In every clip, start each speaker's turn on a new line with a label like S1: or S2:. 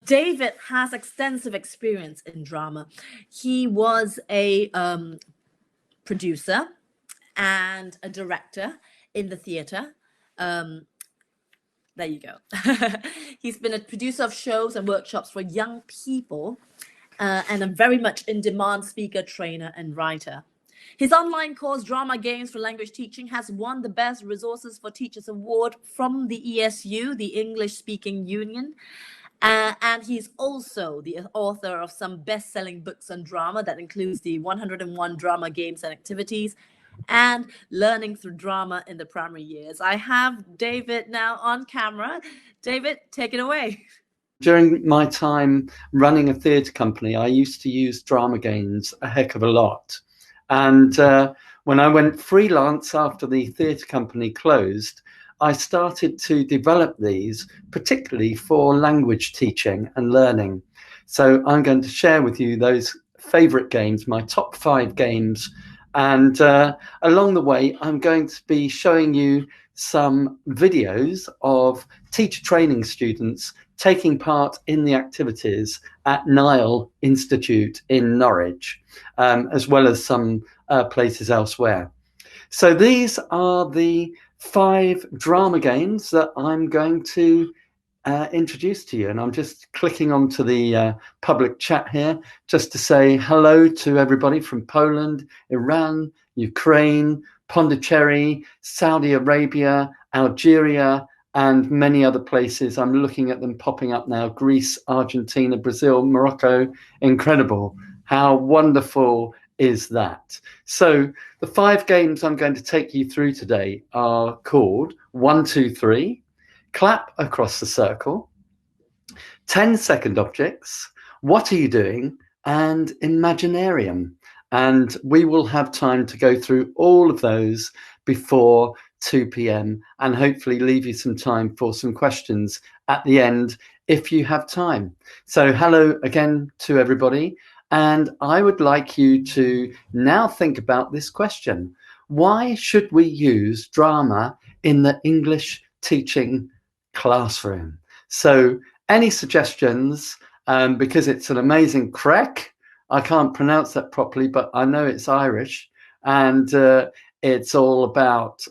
S1: David has extensive experience in drama. He was a producer and a director in the theatre. There you go. He's been a producer of shows and workshops for young people and a very much in-demand speaker, trainer, and writer. His online course, Drama Games for Language Teaching, has won the Best Resources for Teachers Award from the ESU, the English Speaking Union. And he's also the author of some best-selling books on drama that includes the 101 Drama Games and Activities and Learning Through Drama in the Primary Years. I have David now on camera. David, take it away.
S2: During my time running a theatre company, I used to use drama games a heck of a lot. And when I went freelance after the theatre company closed, I started to develop these, particularly for language teaching and learning. So I'm going to share with you those favourite games, my top 5 games. And along the way, I'm going to be showing you some videos of teacher training students taking part in the activities at Nile Institute in Norwich, as well as some places elsewhere. So these are the 5 drama games that I'm going to introduce to you. And I'm just clicking onto the public chat here just to say hello to everybody from Poland, Iran, Ukraine, Pondicherry, Saudi Arabia, Algeria, and many other places. I'm looking at them popping up now. Greece, Argentina, Brazil, Morocco. Incredible. How wonderful is that? So the 5 games I'm going to take you through today are called 1, 2, 3, clap across the circle, 10-second objects, what are you doing, and imaginarium. And we will have time to go through all of those before 2 p.m. and hopefully leave you some time for some questions at the end if you have time. So hello again to everybody. And I would like you to now think about this question. Why should we use drama in the English teaching classroom? So any suggestions, because it's an amazing crack. I can't pronounce that properly, but I know it's Irish, and it's all about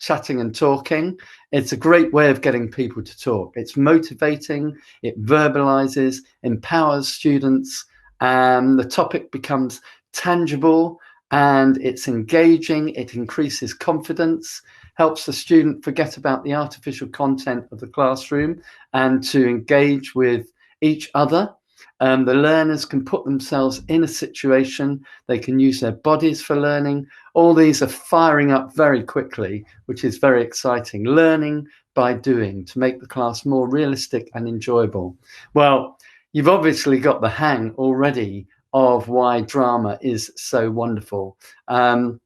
S2: chatting and talking. It's a great way of getting people to talk. It's motivating, it verbalizes, empowers students, and the topic becomes tangible and it's engaging, it increases confidence, helps the student forget about the artificial content of the classroom and to engage with each other. The learners can put themselves in a situation, they can use their bodies for learning. All these are firing up very quickly, which is very exciting. Learning by doing to make the class more realistic and enjoyable. Well, you've obviously got the hang already of why drama is so wonderful. And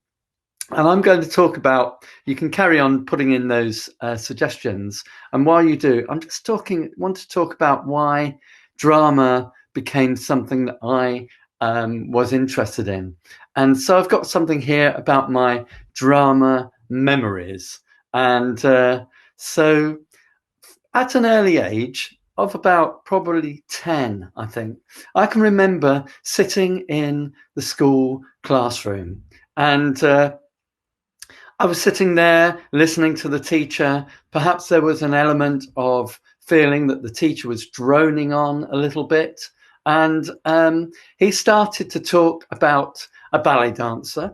S2: I'm going to talk about, you can carry on putting in those suggestions. And while you do, I'm just want to talk about why drama became something that I was interested in. And so I've got something here about my drama memories. And so at an early age of about probably 10, I think, I can remember sitting in the school classroom and I was sitting there listening to the teacher. Perhaps there was an element of feeling that the teacher was droning on a little bit. And he started to talk about a ballet dancer.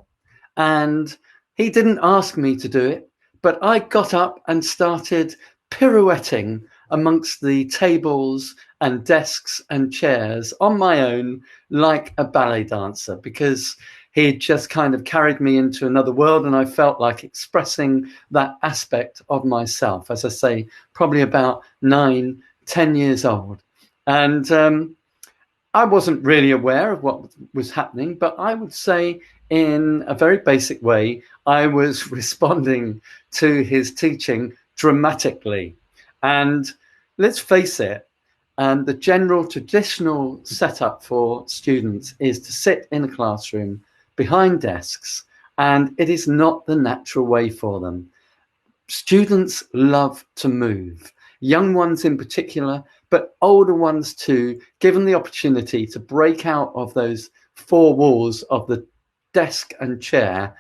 S2: And he didn't ask me to do it, but I got up and started pirouetting amongst the tables and desks and chairs on my own like a ballet dancer, because he just kind of carried me into another world and I felt like expressing that aspect of myself, as I say, probably about 9, 10 years old. And I wasn't really aware of what was happening, but I would say in a very basic way, I was responding to his teaching dramatically. And let's face it, the general traditional setup for students is to sit in a classroom behind desks, and it is not the natural way for them. Students love to move, young ones in particular, but older ones too, given the opportunity to break out of those four walls of the desk and chair,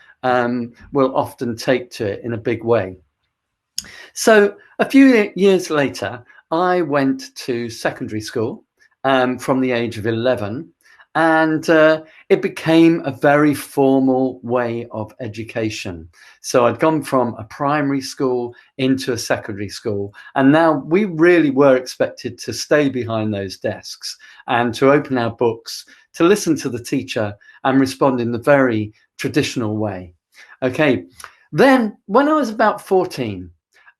S2: will often take to it in a big way. So a few years later, I went to secondary school from the age of 11, and it became a very formal way of education. So I'd gone from a primary school into a secondary school, and now we really were expected to stay behind those desks and to open our books, to listen to the teacher and respond in the very traditional way. Okay, then when I was about 14,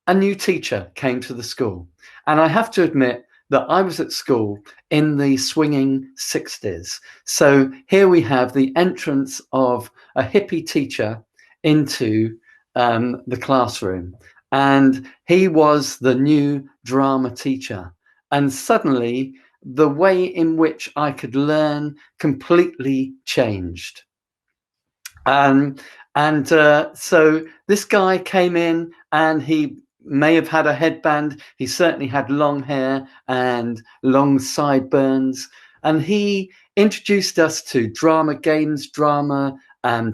S2: a new teacher came to the school, and I have to admit that I was at school in the swinging 60s. So here we have the entrance of a hippie teacher into the classroom, and he was the new drama teacher. And suddenly the way in which I could learn completely changed. So this guy came in, and he may have had a headband. He certainly had long hair and long sideburns. And he introduced us to drama games, drama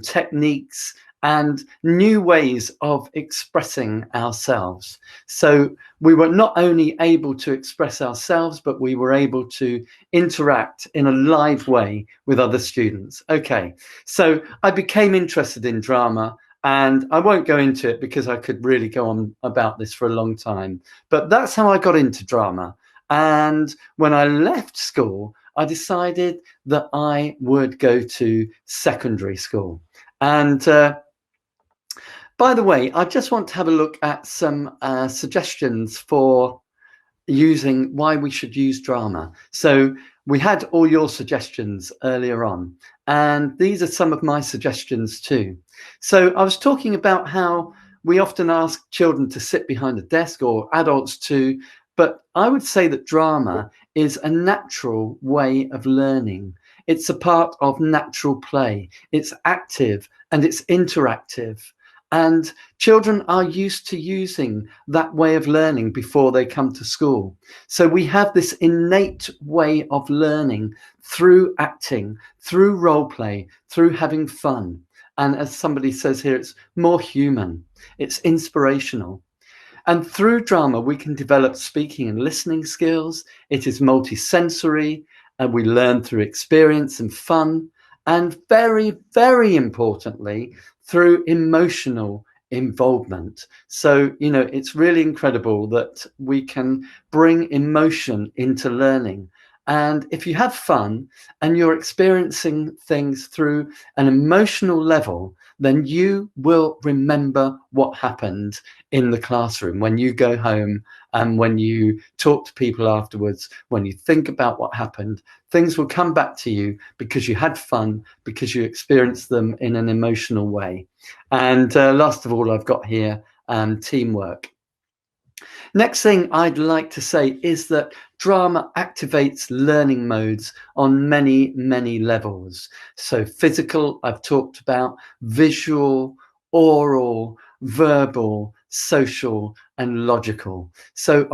S2: techniques, and new ways of expressing ourselves. So we were not only able to express ourselves, but we were able to interact in a live way with other students. Okay, so I became interested in drama, and I won't go into it because I could really go on about this for a long time. But that's how I got into drama. And when I left school, I decided that I would go to secondary school. And by the way, I just want to have a look at some suggestions for using why we should use drama. So we had all your suggestions earlier on, and these are some of my suggestions too. So I was talking about how we often ask children to sit behind a desk, or adults too, but I would say that drama is a natural way of learning. It's a part of natural play. It's active and it's interactive. And children are used to using that way of learning before they come to school. So we have this innate way of learning through acting, through role play, through having fun. And as somebody says here, it's more human, it's inspirational. And through drama, we can develop speaking and listening skills. It is multisensory, and we learn through experience and fun. And very, very importantly, through emotional involvement. So, it's really incredible that we can bring emotion into learning. And if you have fun and you're experiencing things through an emotional level, then you will remember what happened in the classroom when you go home, and when you talk to people afterwards, when you think about what happened. Things will come back to you because you had fun, because you experienced them in an emotional way. And last of all, I've got here teamwork. Next thing I'd like to say is that drama activates learning modes on many, many levels. So physical, I've talked about, visual, oral, verbal, social, and logical. So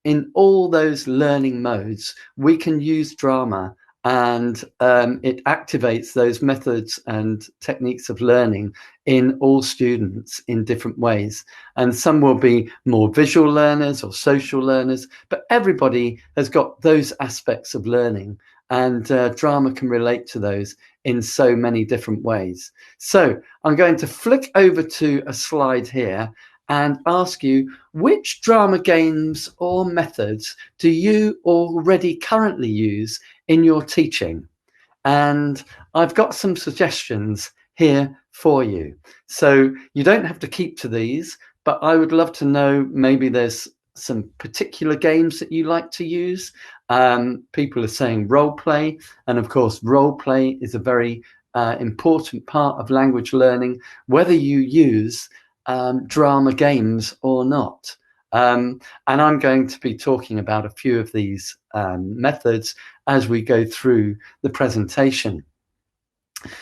S2: in all those learning modes, we can use drama, and it activates those methods and techniques of learning in all students in different ways. And some will be more visual learners or social learners, but everybody has got those aspects of learning, and drama can relate to those in so many different ways. So I'm going to flick over to a slide here and ask you, which drama games or methods do you already currently use in your teaching? And I've got some suggestions here for you. So you don't have to keep to these, but I would love to know, maybe there's some particular games that you like to use. People are saying role play, and of course role play is a very important part of language learning, whether you use drama games or not. And I'm going to be talking about a few of these methods as we go through the presentation.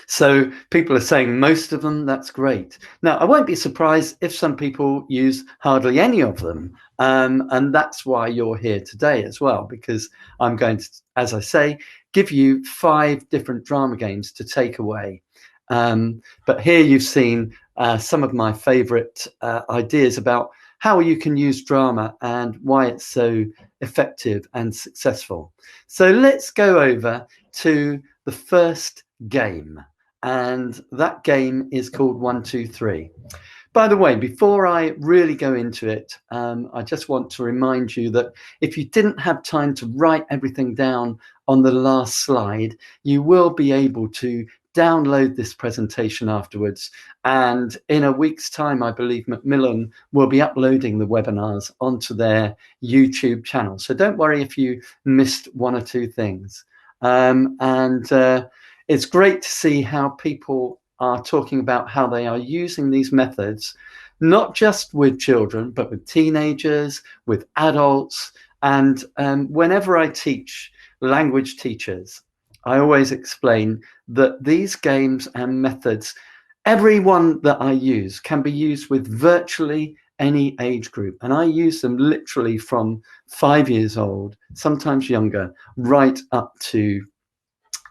S2: So people are saying most of them, that's great. Now, I won't be surprised if some people use hardly any of them. And that's why you're here today as well, because I'm going to, as I say, give you 5 different drama games to take away. But here you've seen some of my favorite ideas about how you can use drama and why it's so effective and successful. So let's go over to the first game, and that game is called 1, 2, 3. By the way, before I really go into it, I just want to remind you that if you didn't have time to write everything down on the last slide, you will be able to download this presentation afterwards. And in a week's time, I believe Macmillan will be uploading the webinars onto their YouTube channel. So don't worry if you missed 1 or 2 things. It's great to see how people are talking about how they are using these methods, not just with children, but with teenagers, with adults. And whenever I teach language teachers, I always explain that these games and methods, every one that I use can be used with virtually any age group. And I use them literally from 5 years old, sometimes younger, right up to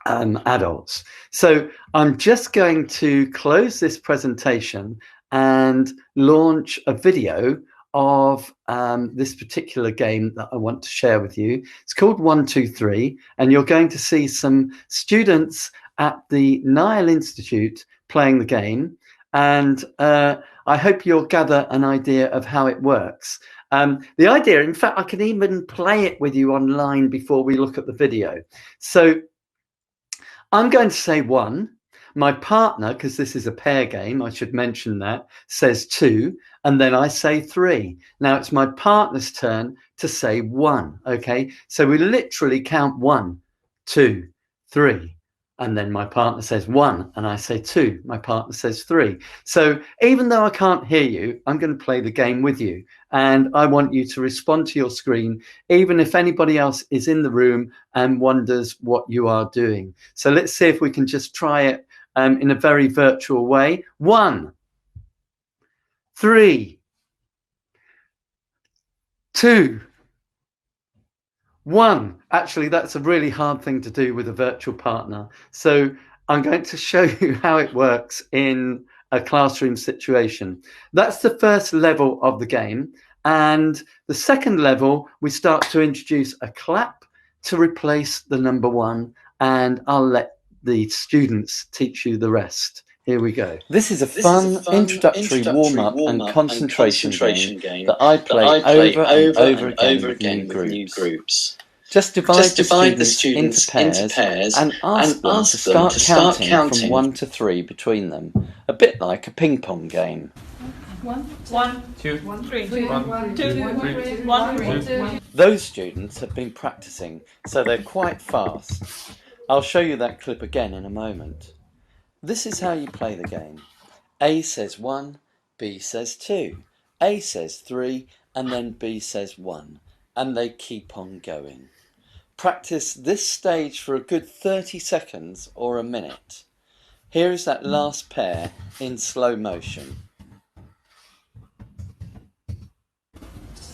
S2: adults. So I'm just going to close this presentation and launch a video of this particular game that I want to share with you. It's called 1, 2, 3, and you're going to see some students at the Nile Institute playing the game, and I hope you'll gather an idea of how it works. The idea, in fact, I can even play it with you online before we look at the video. So I'm going to say 1. My partner, because this is a pair game, I should mention that, says 2, and then I say 3. Now it's my partner's turn to say 1. Okay, so we literally count 1, 2, 3, and then my partner says 1, and I say 2. My partner says 3. So even though I can't hear you, I'm going to play the game with you, and I want you to respond to your screen, even if anybody else is in the room and wonders what you are doing. So let's see if we can just try it in a very virtual way. 1, 3, 2, 1. Actually, that's a really hard thing to do with a virtual partner. So I'm going to show you how it works in a classroom situation. That's the first level of the game. And the second level, we start to introduce a clap to replace the number 1. And I'll let the students teach you the rest. Here we go. This is a fun introductory warm-up and concentration game that I play over and over again with new groups. Just divide the students into pairs and ask them to start counting from 1 to 3 between them, a bit like a ping pong game.
S3: 1, 2, 3, 1, 2, 3, 1, 2.
S2: Those students have been practicing, so they're quite fast. I'll show you that clip again in a moment. This is how you play the game. A says 1, B says 2, A says 3, and then B says 1, and they keep on going. Practice this stage for a good 30 seconds or a minute. Here is that last pair in slow motion.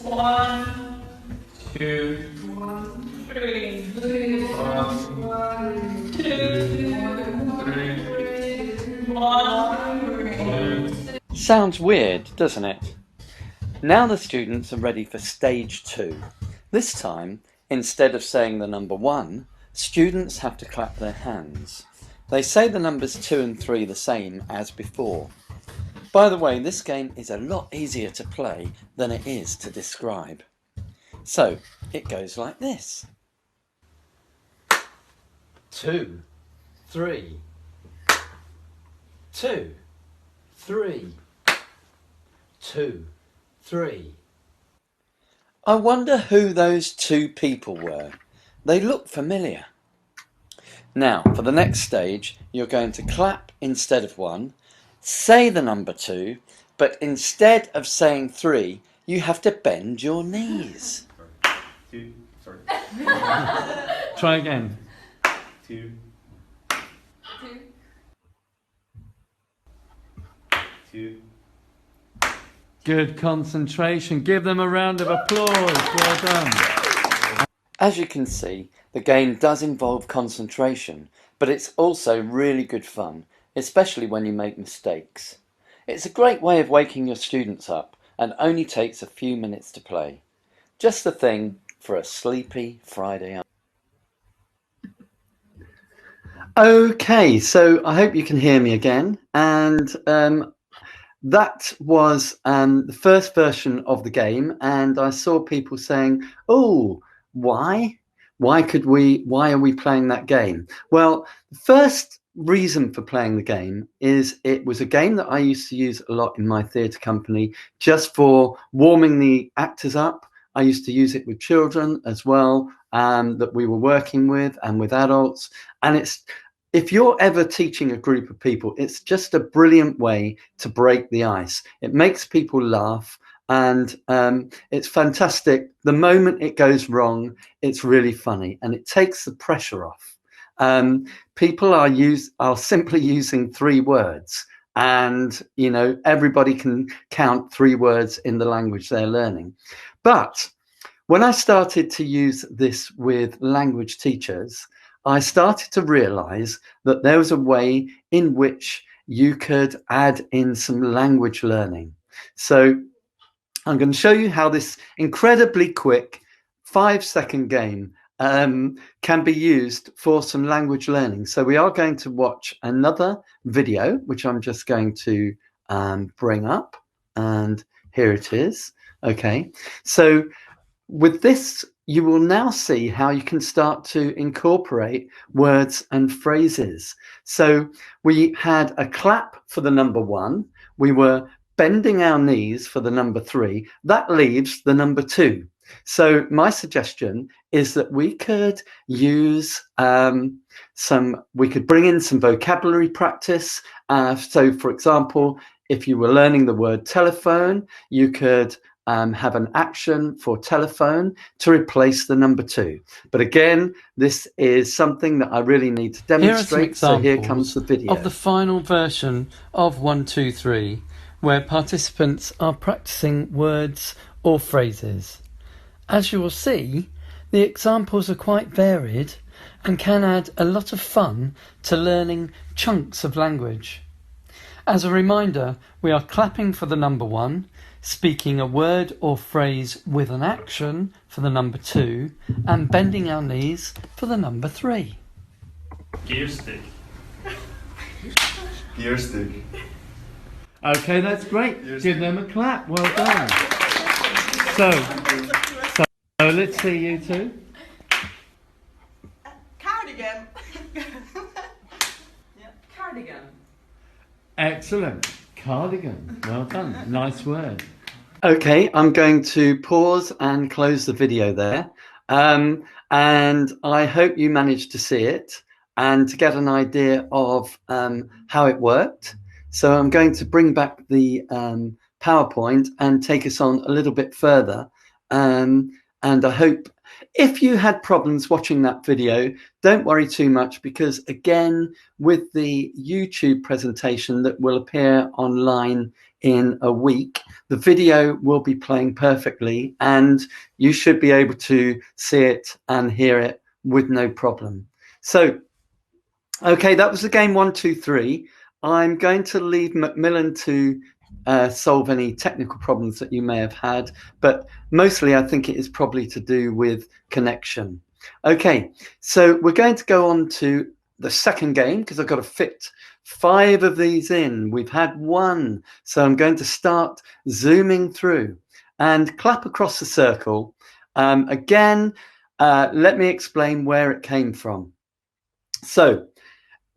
S3: 1, 2, 3, 1, 2, 3, 1.
S2: Sounds weird, doesn't it? Now the students are ready for stage 2. This time, instead of saying the number 1, students have to clap their hands. They say the numbers 2 and 3 the same as before. By the way, this game is a lot easier to play than it is to describe. So, it goes like this. 2, 3, 2, 3, 2, 3. I wonder who those 2 people were. They look familiar. Now, for the next stage, you're going to clap instead of 1, say the number 2, but instead of saying 3, you have to bend your knees.
S3: 2, sorry.
S2: Try again.
S3: 2. 2.
S2: Good concentration. Give them a round of applause. Well done. As you can see, the game does involve concentration, but it's also really good fun, especially when you make mistakes. It's a great way of waking your students up and only takes a few minutes to play. Just the thing for a sleepy Friday afternoon. Okay, so I hope you can hear me again. And that was the first version of the game, and I saw people saying, "Oh, why? Why are we playing that game?" Well, the first reason for playing the game is it was a game that I used to use a lot in my theatre company just for warming the actors up. I used to use it with children as well, that we were working with, and with adults. And if you're ever teaching a group of people, it's just a brilliant way to break the ice. It makes people laugh, and it's fantastic. The moment it goes wrong, it's really funny, and it takes the pressure off. People are simply using 3 words, and everybody can count 3 words in the language they're learning. But when I started to use this with language teachers, I started to realize that there was a way in which you could add in some language learning. So I'm going to show you how this incredibly quick 5-second game can be used for some language learning. So we are going to watch another video, which I'm just going to bring up. And here it is. Okay, so with this, you will now see how you can start to incorporate words and phrases. So we had a clap for the number 1. We were bending our knees for the number 3. That leaves the number 2. So my suggestion is that we could use we could bring in some vocabulary practice. So for example, if you were learning the word telephone, you could have an action for telephone to replace the number 2. But again, this is something that I really need to demonstrate. So here comes the video
S4: of the final version of 1, 2, 3, where participants are practicing words or phrases. As you will see, the examples are quite varied and can add a lot of fun to learning chunks of language. As a reminder, we are clapping for the number 1, speaking a word or phrase with an action for the number 2, and bending our knees for the number 3.
S3: Gear stick.
S5: Gear stick.
S2: Okay, that's great. Give them a clap. Well done. So let's see you two.
S6: Cardigan. Cardigan.
S2: Excellent. Cardigan. Well done. Nice word. Okay, I'm going to pause and close the video there. And I hope you managed to see it and to get an idea of how it worked. So I'm going to bring back the PowerPoint and take us on a little bit further. And I hope if you had problems watching that video, don't worry too much, because again, with the YouTube presentation that will appear online in a week, the video will be playing perfectly and you should be able to see it and hear it with no problem. So, okay, that was the game 1, 2, 3. I'm going to leave Macmillan to solve any technical problems that you may have had, but mostly I think it is probably to do with connection. Okay, so we're going to go on to the second game because I've got to fit 5 of these in. We've had 1, so I'm going to start zooming through and clap across the circle. Again, let me explain where it came from. So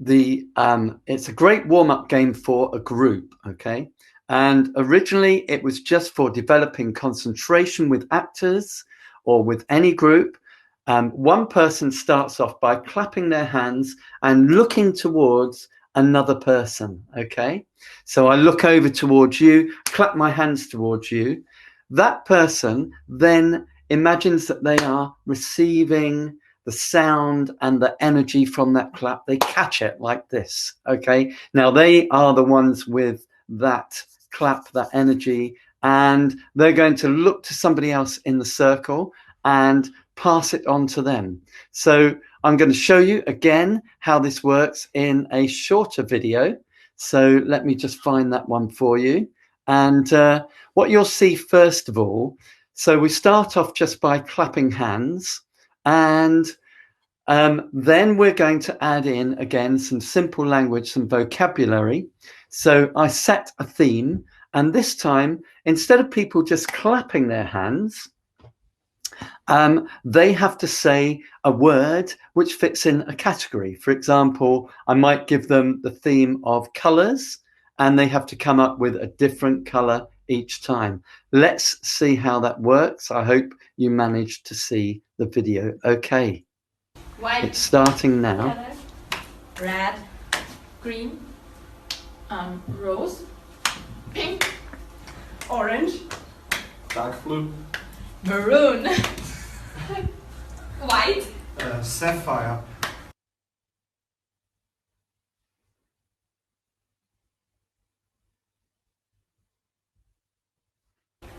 S2: it's a great warm-up game for a group, okay? And originally it was just for developing concentration with actors or with any group. One person starts off by clapping their hands and looking towards another person, okay? So I look over towards you, clap my hands towards you. That person then imagines that they are receiving the sound and the energy from that clap. They catch it like this, okay? Now they are the ones with that clap, that energy, and they're going to look to somebody else in the circle and pass it on to them. So I'm going to show you again how this works in a shorter video. So let me just find that one for you. And what you'll see first of all, so we start off just by clapping hands, and then we're going to add in again some simple language, some vocabulary. So I set a theme, and this time, instead of people just clapping their hands, they have to say a word which fits in a category. For example, I might give them the theme of colours, and they have to come up with a different colour each time. Let's see how that works. I hope you managed to see the video. Okay.
S3: White.
S2: It's starting now.
S3: Yellow. Red. Green. Rose. Pink. Orange.
S5: Dark blue.
S3: Maroon. White.
S5: Sapphire.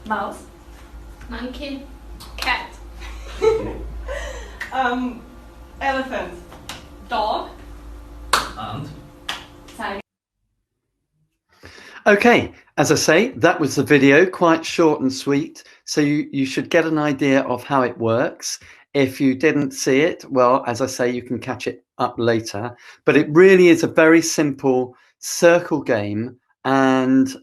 S3: Mouse. Monkey. Cat. Elephant. Dog.
S5: And
S3: Tiger.
S2: Okay, as I say, that was the video, quite short and sweet. So you should get an idea of how it works. If you didn't see it, well, as I say, you can catch it up later. But it really is a very simple circle game, and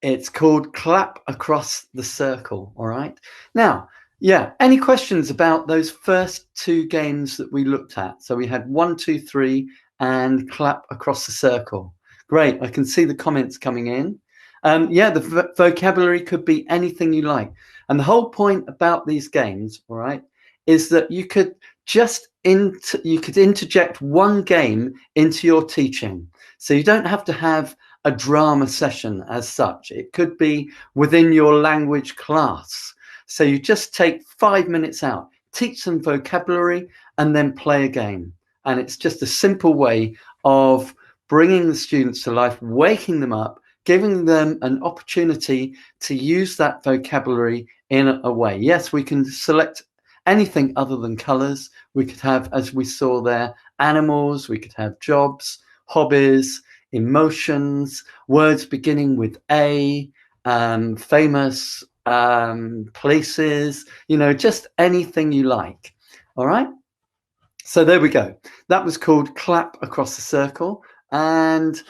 S2: it's called Clap Across the Circle. All right. Now, yeah, any questions about those first two games that we looked at? So we had 1, 2, 3 and Clap Across the Circle. Great. I can see the comments coming in. Yeah, the vocabulary could be anything you like. And the whole point about these games, all right, is that you could just interject one game into your teaching. So you don't have to have a drama session as such. It could be within your language class. So you just take 5 minutes out, teach some vocabulary, and then play a game. And it's just a simple way of bringing the students to life, waking them up, giving them an opportunity to use that vocabulary in a way. Yes, we can select anything other than colours. We could have, as we saw there, animals, we could have jobs, hobbies, emotions, words beginning with A, famous, places, you know, just anything you like. All right. So there we go. That was called Clap Across the Circle. And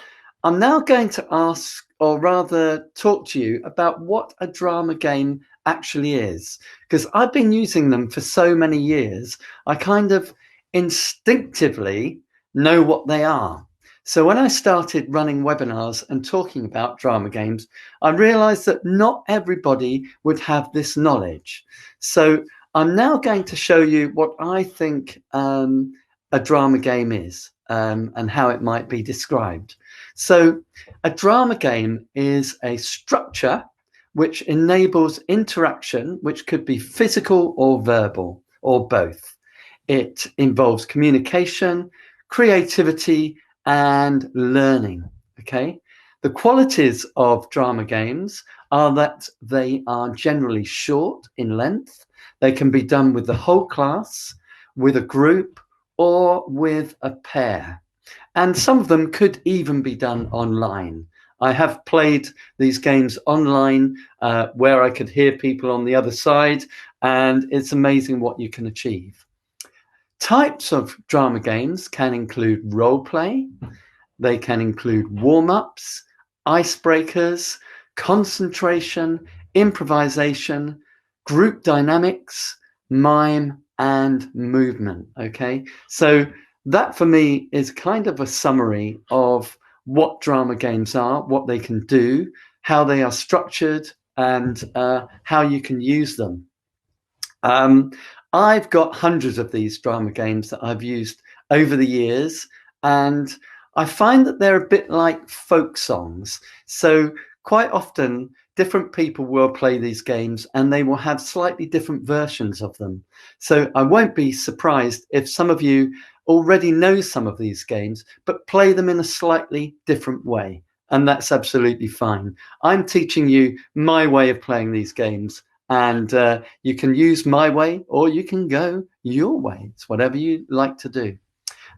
S2: I'm now going to ask, or rather talk to you about what a drama game actually is, because I've been using them for so many years. I kind of instinctively know what they are. So when I started running webinars and talking about drama games, I realized that not everybody would have this knowledge. So I'm now going to show you what I think a drama game is and how it might be described. So a drama game is a structure which enables interaction, which could be physical or verbal or both. It involves communication, creativity, and learning. Okay. The qualities of drama games are that they are generally short in length. They can be done with the whole class, with a group, or with a pair. And some of them could even be done online. I have played these games online where I could hear people on the other side, and it's amazing what you can achieve. Types of drama games can include role play. They can include warm-ups, icebreakers, concentration, improvisation, group dynamics, mime, and movement. Okay, so that for me is kind of a summary of what drama games are, what they can do, how they are structured, and how you can use them. I've got hundreds of these drama games that I've used over the years, and I find that they're a bit like folk songs. So quite often, different people will play these games and they will have slightly different versions of them. So I won't be surprised if some of you already know some of these games, but play them in a slightly different way. and that's absolutely fine. I'm teaching you my way of playing these games, and you can use my way or you can go your way. It's whatever you like to do.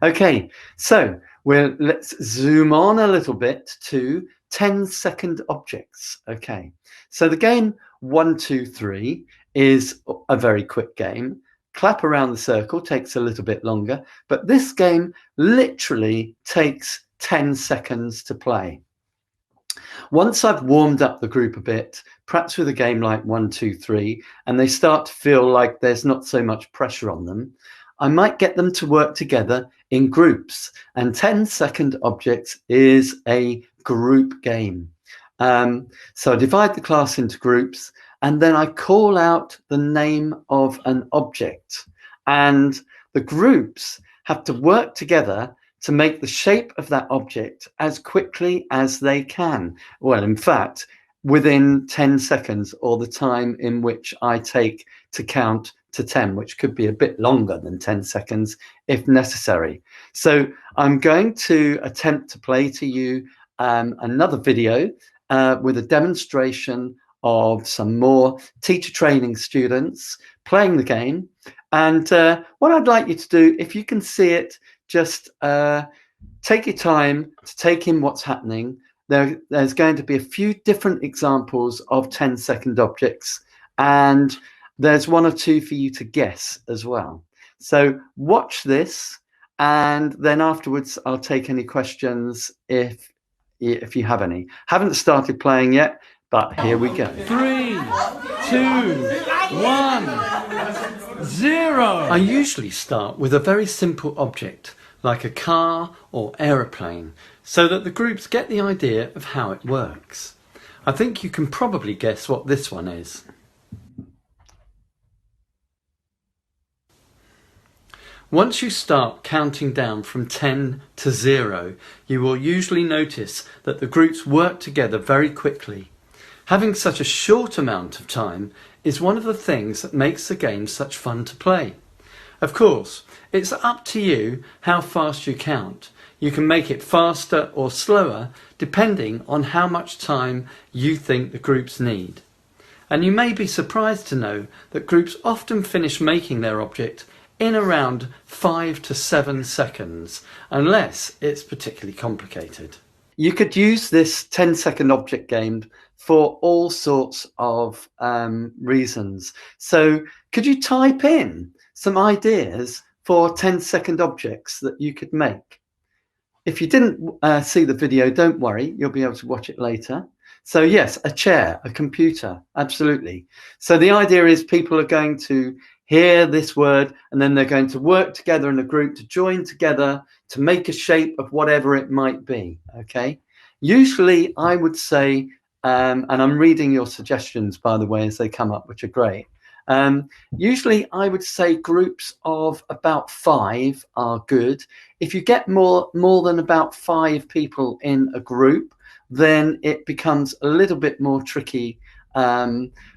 S2: Okay, so let's zoom on a little bit to 10-second objects. Okay, so the game 1, 2, 3 is a very quick game. Clap around the circle takes a little bit longer, but this game literally takes 10 seconds to play. Once I've warmed up the group a bit, perhaps with a game like 1, 2, 3, and they start to feel like there's not so much pressure on them, I might get them to work together in groups. And 10-second objects is a group game. So I divide the class into groups, and then I call out the name of an object. And the groups have to work together to make the shape of that object as quickly as they can. Well, in fact, within 10 seconds, or the time in which I take to count to 10, which could be a bit longer than 10 seconds if necessary. So I'm going to attempt to play to you another video with a demonstration of some more teacher training students playing the game. And what I'd like you to do, if you can see it, just take your time to take in what's happening. There's going to be a few different examples of 10-second objects, and there's one or two for you to guess as well. So watch this, and then afterwards I'll take any questions if you have any. Haven't started playing yet, but here we go.
S4: 3, 2, 1, 0. I usually start with a very simple object, like a car or aeroplane, so that the groups get the idea of how it works. I think you can probably guess what this one is. Once you start counting down from 10 to 0, you will usually notice that the groups work together very quickly. Having such a short amount of time is one of the things that makes the game such fun to play. Of course, it's up to you how fast you count. You can make it faster or slower depending on how much time you think the groups need. And you may be surprised to know that groups often finish making their object in around 5 to 7 seconds, unless it's particularly complicated.
S2: You could use this 10-second object game for all sorts of reasons. So could you type in some ideas for 10-second objects that you could make? If you didn't see the video, don't worry, you'll be able to watch it later. So yes, a chair, a computer, absolutely. So the idea is people are going to hear this word, and then they're going to work together in a group to join together to make a shape of whatever it might be, okay? Usually I would say, and I'm reading your suggestions, by the way, as they come up, which are great. Usually I would say groups of about 5 are good. If you get more than about 5 people in a group, then it becomes a little bit more tricky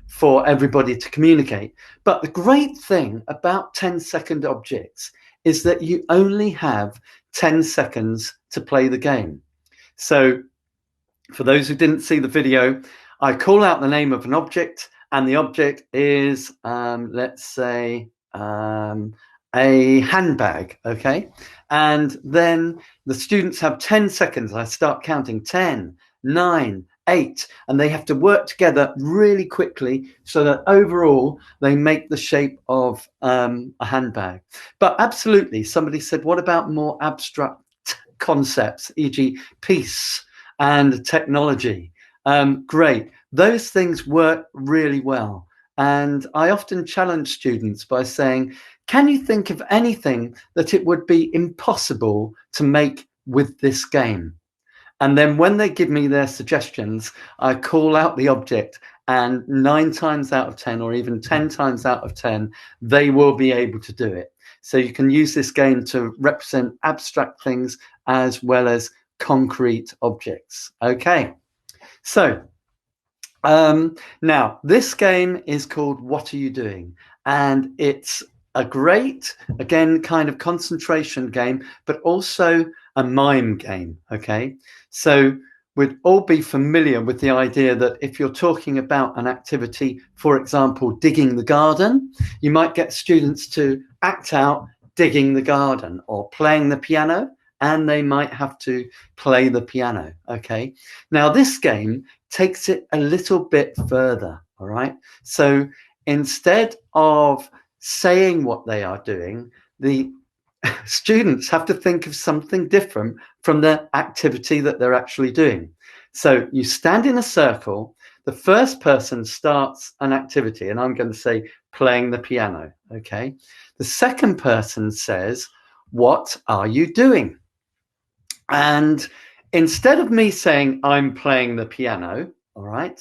S2: for everybody to communicate. But the great thing about 10-second objects is that you only have 10 seconds to play the game. So for those who didn't see the video, I call out the name of an object, and the object is, let's say, a handbag, okay? And then the students have 10 seconds. I start counting 10, 9, 8, and they have to work together really quickly so that overall they make the shape of a handbag. But absolutely, somebody said, what about more abstract concepts, e.g. peace and technology? Great. Those things work really well. And I often challenge students by saying, can you think of anything that it would be impossible to make with this game? And then when they give me their suggestions, I call out the object, and 9 times out of 10, or even 10 times out of 10, they will be able to do it. So you can use this game to represent abstract things as well as concrete objects. Okay, so now this game is called What Are You Doing? And it's a great, again, kind of concentration game, but also a mime game, okay? So we'd all be familiar with the idea that if you're talking about an activity, for example, digging the garden, you might get students to act out digging the garden, or playing the piano, and they might have to play the piano. Okay. Now this game takes it a little bit further. All right. So instead of saying what they are doing, the students have to think of something different from the activity that they're actually doing. So you stand in a circle, the first person starts an activity, and I'm going to say playing the piano. Okay. The second person says, what are you doing? And instead of me saying I'm playing the piano, all right,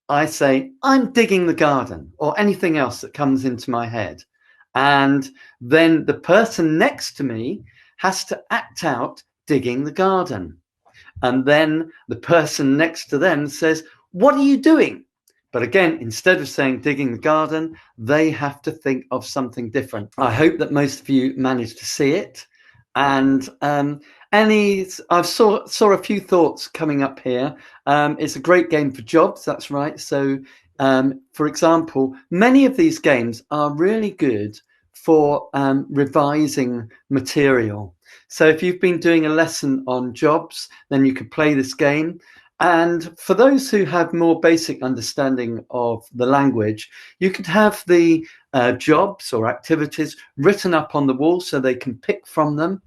S2: I say I'm digging the garden, or anything else that comes into my head. And then the person next to me has to act out digging the garden. And then the person next to them says, what are you doing? But again, instead of saying digging the garden, they have to think of something different. I hope that most of you managed to see it. And I saw a few thoughts coming up here. It's a great game for jobs, that's right. So, for example, many of these games are really good for revising material. So if you've been doing a lesson on jobs, then you could play this game. And for those who have more basic understanding of the language, you could have the jobs or activities written up on the wall so they can pick from them.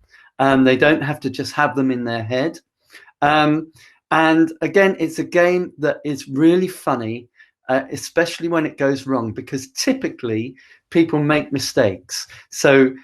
S2: They don't have to just have them in their head. And again, it's a game that is really funny, especially when it goes wrong, because typically people make mistakes. So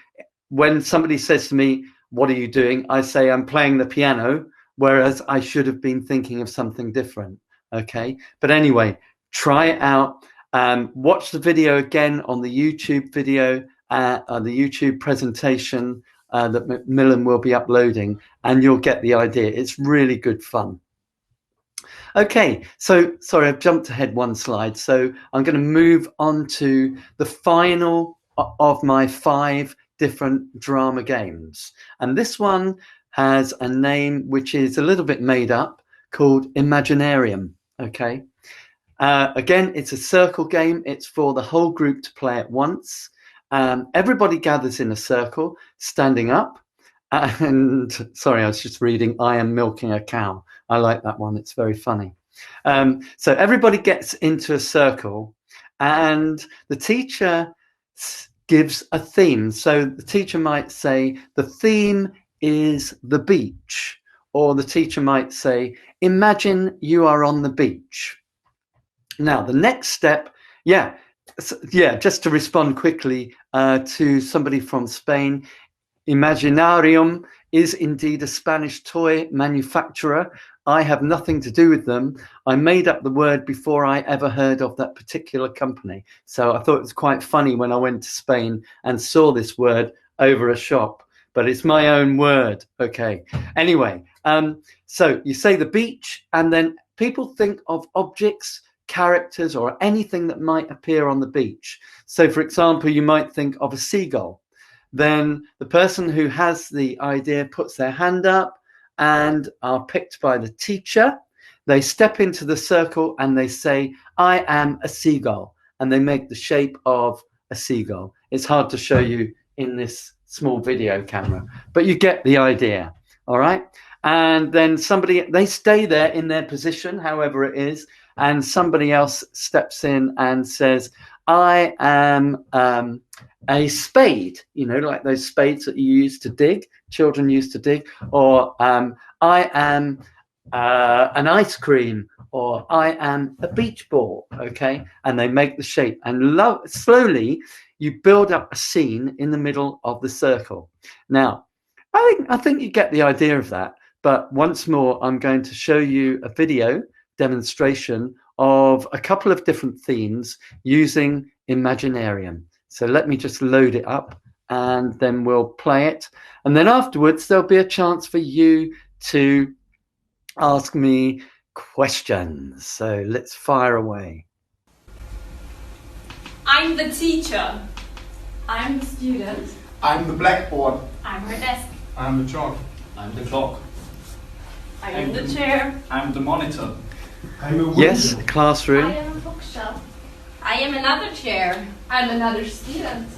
S2: when somebody says to me, what are you doing? I say, I'm playing the piano, whereas I should have been thinking of something different. Okay. But anyway, try it out. Watch the video again on the YouTube video, on the YouTube presentation that Macmillan will be uploading, and you'll get the idea. It's really good fun. Okay, so sorry, I've jumped ahead one slide. So I'm going to move on to the final of my 5 different drama games. And this one has a name which is a little bit made up, called Imaginarium. Okay. Again, it's a circle game. It's for the whole group to play at once. Everybody gathers in a circle, standing up. And sorry, I was just reading, I am milking a cow. I like that one. It's very funny. So everybody gets into a circle, and the teacher gives a theme. So the teacher might say, the theme is the beach. Or the teacher might say, imagine you are on the beach. Now, the next step, just to respond quickly to somebody from Spain, Imaginarium is indeed a Spanish toy manufacturer. I have nothing to do with them. I made up the word before I ever heard of that particular company. So I thought it was quite funny when I went to Spain and saw this word over a shop, but it's my own word. Okay. Anyway, so you say the beach, and then people think of objects, characters, or anything that might appear on the beach. So for example, you might think of a seagull. Then the person who has the idea puts their hand up and are picked by the teacher. They step into the circle and they say, I am a seagull. And they make the shape of a seagull. It's hard to show you in this small video camera, but you get the idea. All right. And then they stay there in their position, however it is. And somebody else steps in and says, I am a spade, like those spades that you use to dig, children used to dig, or I am an ice cream, or I am a beach ball. Okay. And they make the shape, and slowly you build up a scene in the middle of the circle. Now, I think you get the idea of that. But once more, I'm going to show you a video demonstration of a couple of different themes using Imaginarium. So let me just load it up, and then we'll play it. And then afterwards, there'll be a chance for you to ask me questions. So let's fire away.
S6: I'm the teacher.
S7: I'm the student.
S5: I'm the blackboard.
S7: I'm her desk.
S5: I'm the chalk.
S3: I'm the clock.
S7: I am the chair.
S5: I'm the monitor.
S6: I'm a
S2: Yes,
S6: window.
S2: classroom.
S7: I am a bookshelf. I am another chair. I'm another student.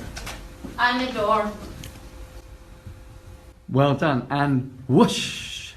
S7: I'm a door.
S2: Well done. And whoosh.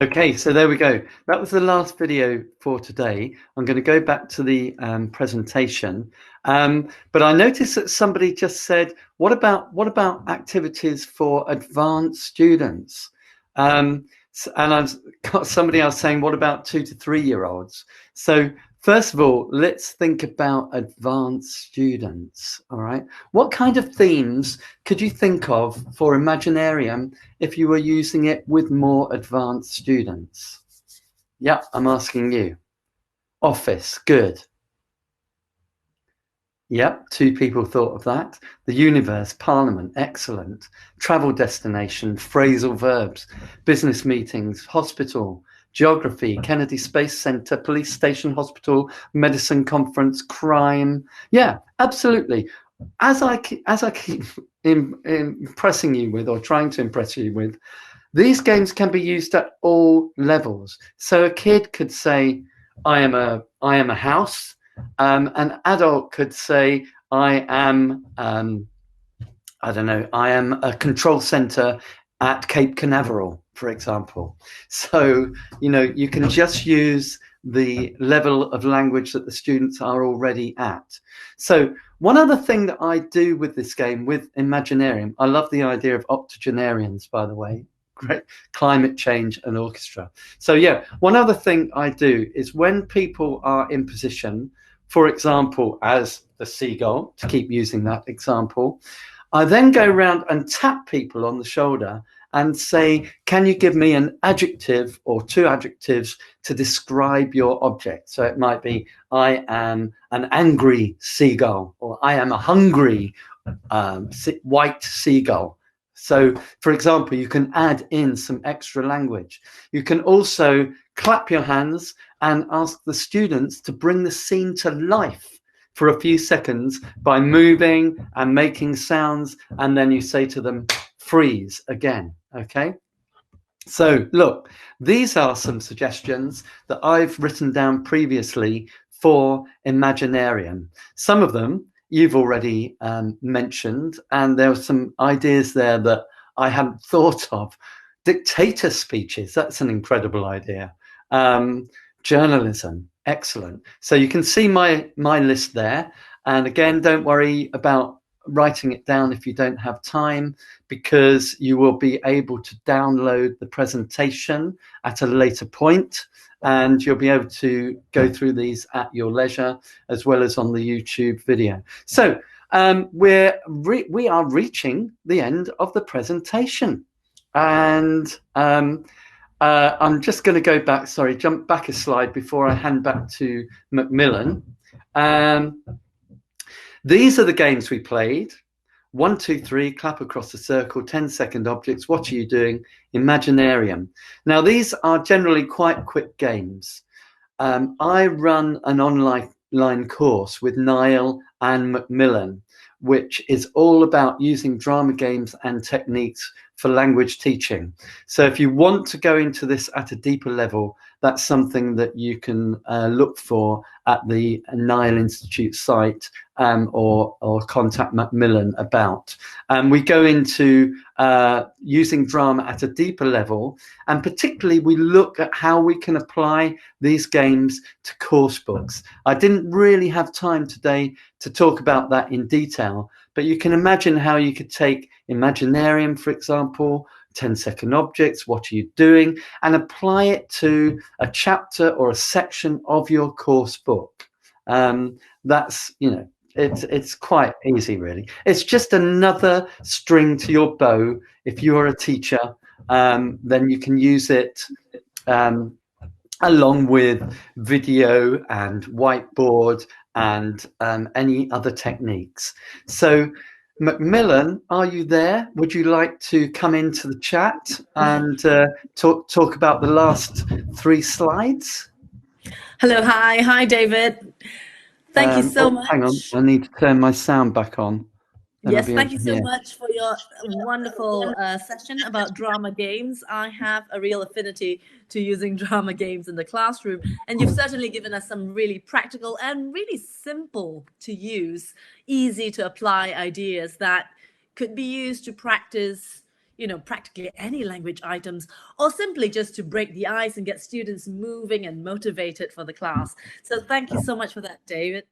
S2: Okay, so there we go. That was the last video for today. I'm going to go back to the presentation. But I noticed that somebody just said, what about activities for advanced students? And I've got somebody else saying, what about 2 to 3 year olds? So first of all, let's think about advanced students. All right. What kind of themes could you think of for Imaginarium if you were using it with more advanced students? Yeah, I'm asking you. Office, good. Yep, 2 people thought of that. The universe, parliament, excellent. Travel destination, phrasal verbs, business meetings, hospital, geography, Kennedy Space Center, police station, hospital, medicine conference, crime. Yeah, absolutely. As I keep impressing you with, or trying to impress you with, these games can be used at all levels. So a kid could say, I am a house. An adult could say, I am, I don't know, I am a control center at Cape Canaveral, for example. So, you know, you can just use the level of language that the students are already at. So one other thing that I do with this game, with Imaginarium, I love the idea of octogenarians, by the way. Great. Climate change and orchestra. So yeah, one other thing I do is when people are in position, for example, as the seagull, to keep using that example, I then go around and tap people on the shoulder and say, can you give me an adjective or 2 adjectives to describe your object? So it might be, I am an angry seagull, or I am a hungry white seagull. So, for example, you can add in some extra language. You can also clap your hands and ask the students to bring the scene to life for a few seconds by moving and making sounds. And then you say to them, freeze again. Okay. So look, these are some suggestions that I've written down previously for Imaginarium. Some of them you've already mentioned, and there were some ideas there that I hadn't thought of. Dictator speeches, that's an incredible idea. Journalism, excellent. So you can see my list there. And again, don't worry about writing it down if you don't have time, because you will be able to download the presentation at a later point, and you'll be able to go through these at your leisure, as well as on the YouTube video. So we are reaching the end of the presentation, and I'm just going to go back, jump back a slide before I hand back to Macmillan. These are the games we played. 1, 2, 3, clap across the circle, 10-second objects, what are you doing? Imaginarium. Now, these are generally quite quick games. I run an online course with Niall and Macmillan, which is all about using drama games and techniques for language teaching. So if you want to go into this at a deeper level, that's something that you can look for at the Niall Institute site, or contact Macmillan about. We go into using drama at a deeper level, and particularly we look at how we can apply these games to course books. I didn't really have time today to talk about that in detail, but you can imagine how you could take Imaginarium, for example, 10-second objects, what are you doing, and apply it to a chapter or a section of your course book. That's, you know, it's quite easy, really. It's just another string to your bow. If you are a teacher, then you can use it along with video and whiteboard and any other techniques. So Macmillan, are you there? Would you like to come into the chat and talk about the last 3 slides?
S1: Hello, hi, David. Thank you so much.
S2: Hang on, I need to turn my sound back on. then
S1: Yes,
S2: I'll be
S1: thank
S2: able
S1: you
S2: to
S1: so
S2: hear.
S1: much for your wonderful session about drama games. I have a real affinity to using drama games in the classroom, and you've certainly given us some really practical and really simple to use, easy to apply ideas that could be used to practice, you know, practically any language items, or simply just to break the ice and get students moving and motivated for the class. So thank you so much for that, David.